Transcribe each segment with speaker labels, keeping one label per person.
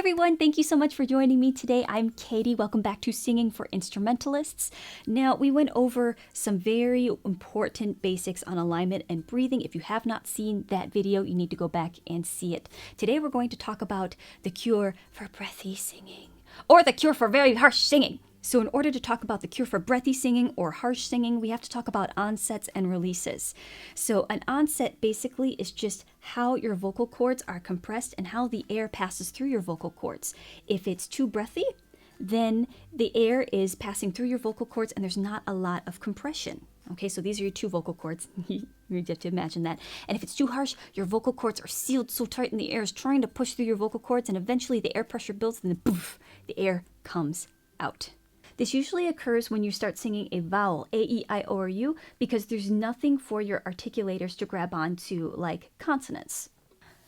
Speaker 1: everyone, thank you so much for joining me today. I'm Katie. Welcome back to Singing for Instrumentalists. Now, we went over some very important basics on alignment and breathing. If you have not seen that video, you need to go back and see it. Today, we're going to talk about the cure for breathy singing, or the cure for very harsh singing. So in order to talk about the cure for breathy singing or harsh singing, we have to talk about onsets and releases. So an onset basically is just how your vocal cords are compressed and how the air passes through your vocal cords. If it's too breathy, then the air is passing through your vocal cords and there's not a lot of compression. Okay, so these are your two vocal cords. You have to imagine that. And if it's too harsh, your vocal cords are sealed so tight and the air is trying to push through your vocal cords and eventually the air pressure builds and then poof, the air comes out. This usually occurs when you start singing a vowel, A, E, I, O, or U, because there's nothing for your articulators to grab onto like consonants.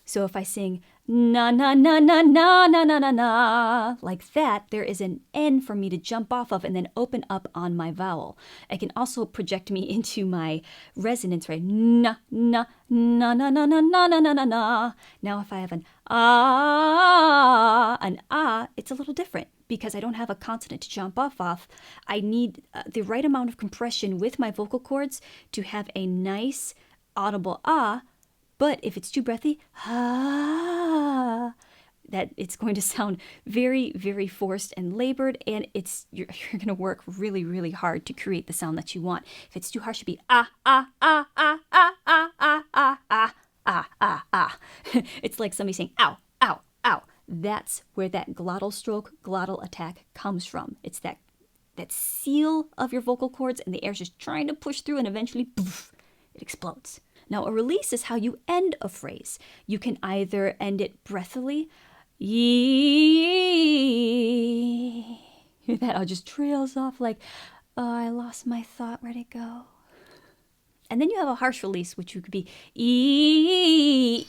Speaker 1: So if I sing na na na na na na na na na like that, there is an N for me to jump off of and then open up on my vowel. It can also project me into my resonance, right? Na na na na na na na na na na na. Now if I have an ah, it's a little different. Because I don't have a consonant to jump off of, I need the right amount of compression with my vocal cords to have a nice audible ah, but if it's too breathy, ah, that it's going to sound very, very forced and labored, and you're going to work really, really hard to create the sound that you want. If it's too harsh, it'd be ah, ah, ah, ah, ah, ah, ah, ah, ah, ah, ah, ah. It's like somebody saying ow, ow, ow. That's where that glottal stroke, glottal attack comes from. It's that seal of your vocal cords and the air's just trying to push through and eventually poof, it explodes. Now a release is how you end a phrase. You can either end it breathily, yee. Hear that? It just trails off like, oh, I lost my thought, where'd it go? And then you have a harsh release, which you could be ee.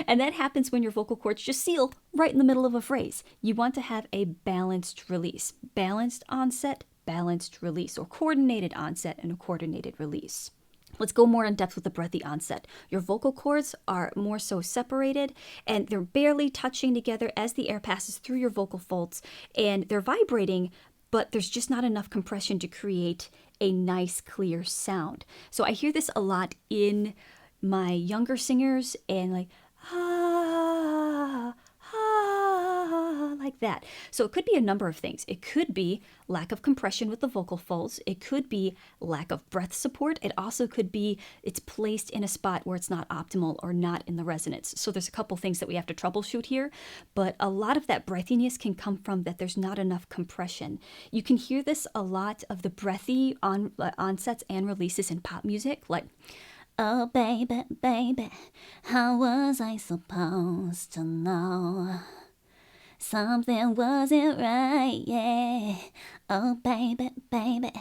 Speaker 1: And that happens when your vocal cords just seal right in the middle of a phrase. You want to have a balanced release. Balanced onset, balanced release, or coordinated onset and a coordinated release. Let's go more in depth with the breathy onset. Your vocal cords are more so separated and they're barely touching together as the air passes through your vocal folds, and they're vibrating, but there's just not enough compression to create a nice, clear sound. So I hear this a lot in my younger singers and like like that. So it could be a number of things. It could be lack of compression with the vocal folds. It could be lack of breath support. It also could be it's placed in a spot where it's not optimal or not in the resonance. So there's a couple things that we have to troubleshoot here, but a lot of that breathiness can come from that there's not enough compression. You can hear this a lot of the breathy onsets and releases in pop music, like oh baby, baby, how was I supposed to know? Something wasn't right, yeah. Oh baby, baby,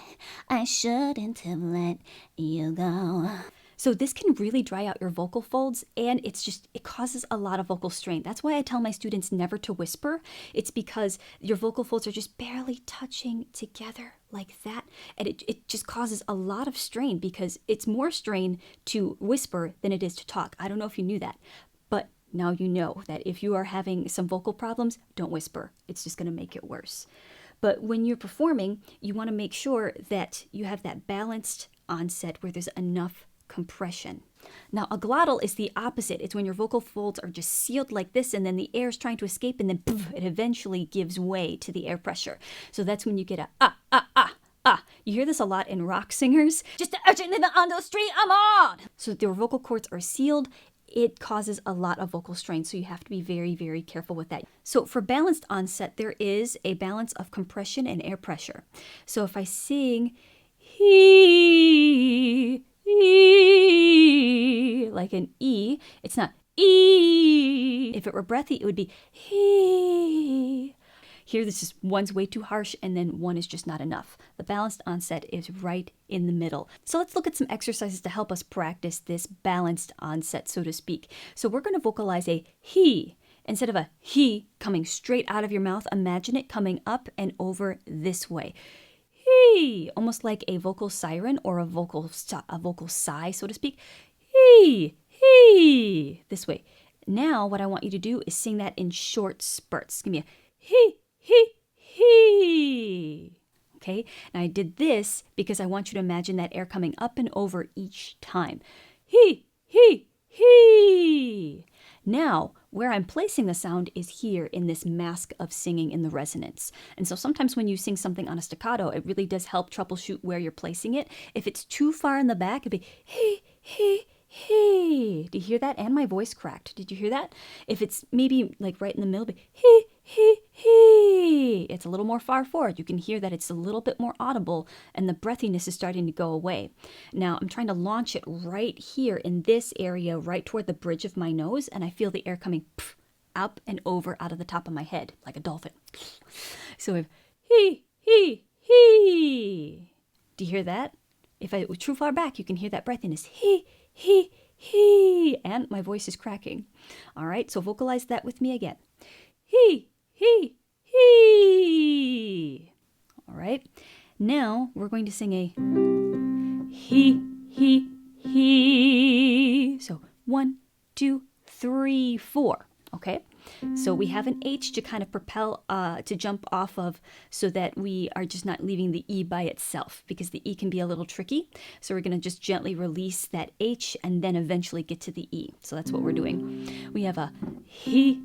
Speaker 1: I shouldn't have let you go. So this can really dry out your vocal folds, and it causes a lot of vocal strain. That's why I tell my students never to whisper. It's because your vocal folds are just barely touching together like that, and it just causes a lot of strain because it's more strain to whisper than it is to talk. I don't know if you knew that, but now you know that if you are having some vocal problems, don't whisper. It's just going to make it worse. But when you're performing, you want to make sure that you have that balanced onset where there's enough compression. Now, a glottal is the opposite. It's when your vocal folds are just sealed like this and then the air is trying to escape and then poof, it eventually gives way to the air pressure. So that's when you get a ah, ah, ah, ah. You hear this a lot in rock singers. Just a urgent living on the street, I'm on. So their vocal cords are sealed. It causes a lot of vocal strain, so you have to be very, very careful with that. So for balanced onset, there is a balance of compression and air pressure. So if I sing he, like an E, it's not E. If it were breathy, it would be he. Here, this is one's way too harsh, and then one is just not enough. The balanced onset is right in the middle. So let's look at some exercises to help us practice this balanced onset, so to speak. So we're going to vocalize a he. Instead of a he coming straight out of your mouth, imagine it coming up and over this way. He, almost like a vocal siren or a vocal sigh, so to speak. He, this way. Now what I want you to do is sing that in short spurts. Give me a he, he, he. Okay, now I did this because I want you to imagine that air coming up and over each time. He, he, he. Now, where I'm placing the sound is here in this mask of singing in the resonance. And so sometimes when you sing something on a staccato, it really does help troubleshoot where you're placing it. If it's too far in the back, it'd be he, he, he. Do you hear that? And my voice cracked. Did you hear that? If it's maybe like right in the middle, it'd be he, he, he. It's a little more far forward. You can hear that it's a little bit more audible and the breathiness is starting to go away. Now I'm trying to launch it right here in this area, right toward the bridge of my nose, and I feel the air coming up and over out of the top of my head like a dolphin. So if he, he. Do you hear that? If I was too far back, you can hear that breathiness. He, and my voice is cracking. All right, so vocalize that with me again. He. All right, now we're going to sing a he. So 1, 2, 3, 4. Okay, so we have an H to kind of propel, to jump off of, so that we are just not leaving the E by itself, because the E can be a little tricky. So we're going to just gently release that H and then eventually get to the E. So that's what we're doing. We have a he,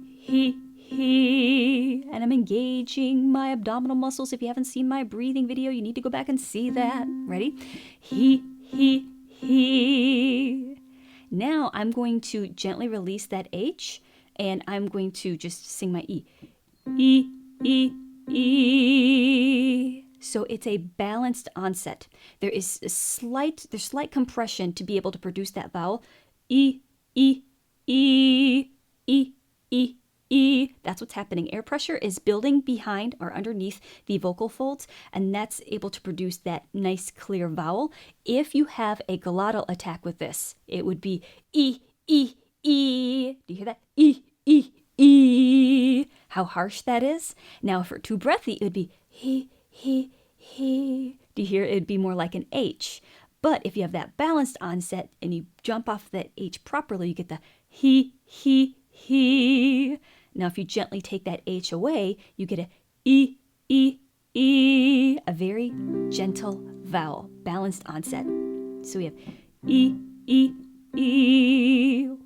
Speaker 1: and I'm engaging my abdominal muscles. If you haven't seen my breathing video, you need to go back and see that. Ready? He. Now I'm going to gently release that H, and I'm going to just sing my E. E. So it's a balanced onset. There's slight compression to be able to produce that vowel. E. That's what's happening. Air pressure is building behind or underneath the vocal folds, and that's able to produce that nice clear vowel. If you have a glottal attack with this, it would be E. Do you hear that? E. How harsh that is. Now, if we're too breathy, it would be he. Do you hear? It would be more like an H. But if you have that balanced onset and you jump off that H properly, you get the he. Now, if you gently take that H away, you get a E, a very gentle vowel, balanced onset. So we have E,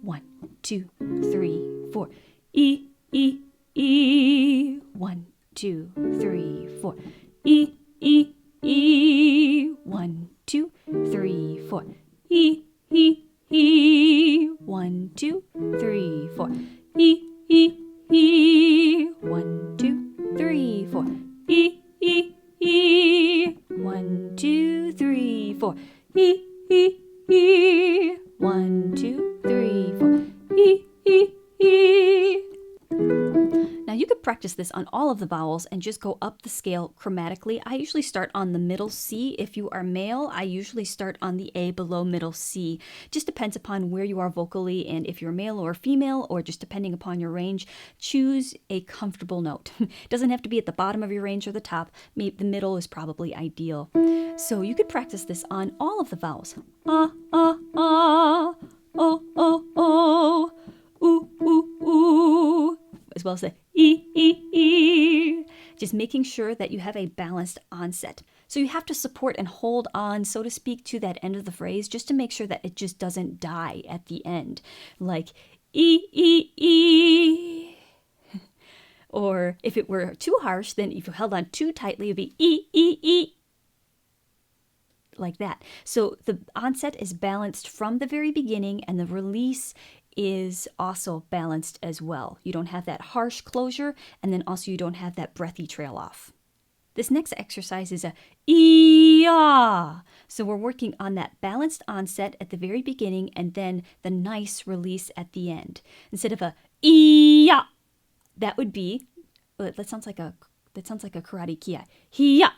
Speaker 1: 1, 2, 3, 4. E, 1, 2, 3, 4. E, 1, 2, 3, 4. E, 1, 2, 3, 4. E, 1, 2, 3, 4. E, 1, 2, 3, 4. E, 1, 2, 3, 4. Now you could practice this on all of the vowels and just go up the scale chromatically. I usually start on the middle C. If you are male, I usually start on the A below middle C. Just depends upon where you are vocally and if you're male or female, or just depending upon your range. Choose a comfortable note. Doesn't have to be at the bottom of your range or the top. Maybe the middle is probably ideal. So you could practice this on all of the vowels. Ah, ah, ah, oh, oh, oh, ooh, ooh, ooh, as well as the E. Just making sure that you have a balanced onset. So you have to support and hold on, so to speak, to that end of the phrase just to make sure that it just doesn't die at the end. Like E. Or if it were too harsh, then if you held on too tightly, it would be E. Like that. So the onset is balanced from the very beginning, and the release is also balanced as well. You don't have that harsh closure, and then also you don't have that breathy trail off. This next exercise is a E-ah. So we're working on that balanced onset at the very beginning and then the nice release at the end. Instead of a E-ah, that would be, that sounds like a karate kiai. Hi-ya.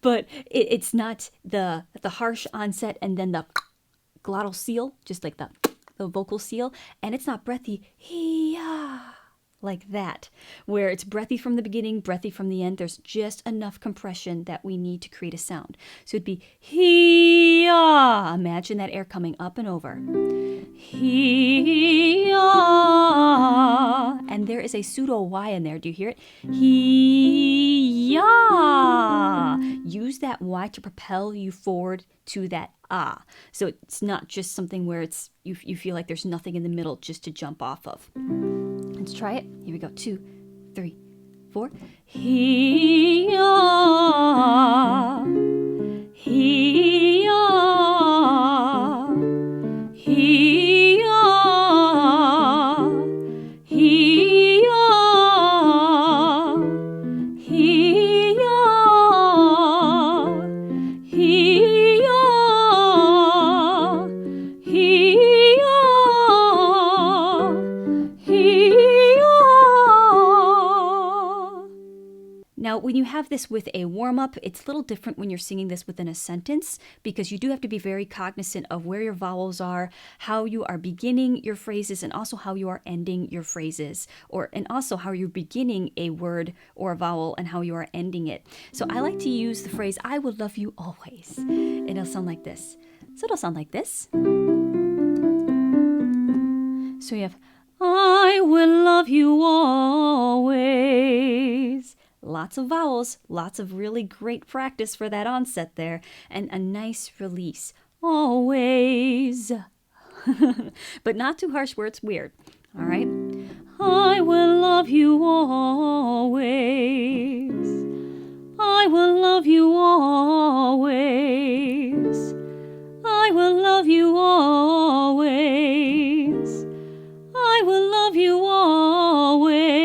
Speaker 1: But it's not the harsh onset and then the glottal seal, just like the vocal seal, and it's not breathy. Hi-ya. like that, where it's breathy from the beginning, breathy from the end. There's just enough compression that we need to create a sound. So it'd be he-ya. Imagine that air coming up and over. He-ya. And there is a pseudo Y in there. Do you hear it? He-ya. Use that Y to propel you forward to that ah. So it's not just something where it's you feel like there's nothing in the middle just to jump off of. Let's try it. Here we go. 2, 3, 4. He-ya. He-ya. He-ya. He-ya. He-ya. He-ya. He-ya. He-ya. Now, when you have this with a warm-up, it's a little different when you're singing this within a sentence, because you do have to be very cognizant of where your vowels are, how you are beginning your phrases, and also how you are ending your phrases, and also how you're beginning a word or a vowel and how you are ending it. So I like to use the phrase, I will love you always. And it'll sound like this. So it'll sound like this. So you have, I will love you always. Lots of vowels, lots of really great practice for that onset there, and a nice release. Always. But not too harsh where it's weird. All right? I will love you always. I will love you always. I will love you always. I will love you always.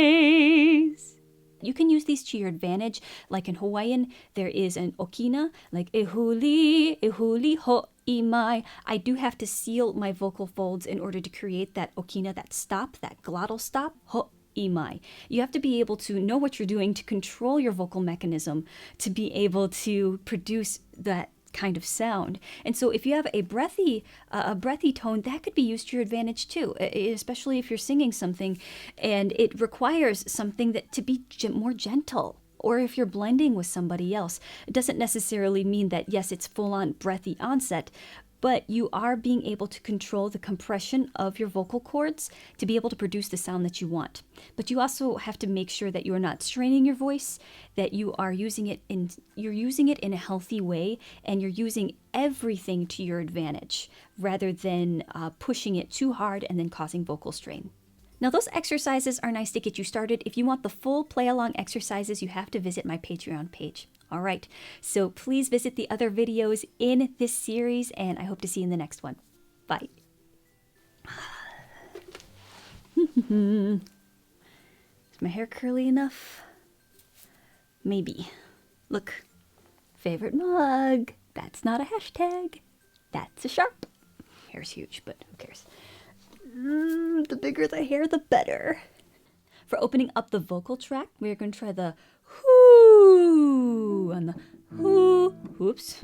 Speaker 1: You can use these to your advantage. Like in Hawaiian, there is an okina, like ehuli, ehuli ho imai. I do have to seal my vocal folds in order to create that okina, that stop, that glottal stop, ho imai. You have to be able to know what you're doing to control your vocal mechanism to be able to produce that kind of sound. And so if you have a breathy tone, that could be used to your advantage too, especially if you're singing something and it requires something that to be more gentle. Or if you're blending with somebody else, it doesn't necessarily mean that, yes, it's full-on breathy onset, but you are being able to control the compression of your vocal cords to be able to produce the sound that you want. But you also have to make sure that you're not straining your voice, that you are using it in a healthy way, and you're using everything to your advantage rather than pushing it too hard and then causing vocal strain. Now, those exercises are nice to get you started. If you want the full play-along exercises, you have to visit my Patreon page. All right, so please visit the other videos in this series, and I hope to see you in the next one. Bye. Is my hair curly enough? Maybe. Look, favorite mug. That's not a hashtag. That's a sharp. Hair's huge, but who cares? The bigger the hair, the better. For opening up the vocal tract, we're going to try the whoo on the whoo. Whoops.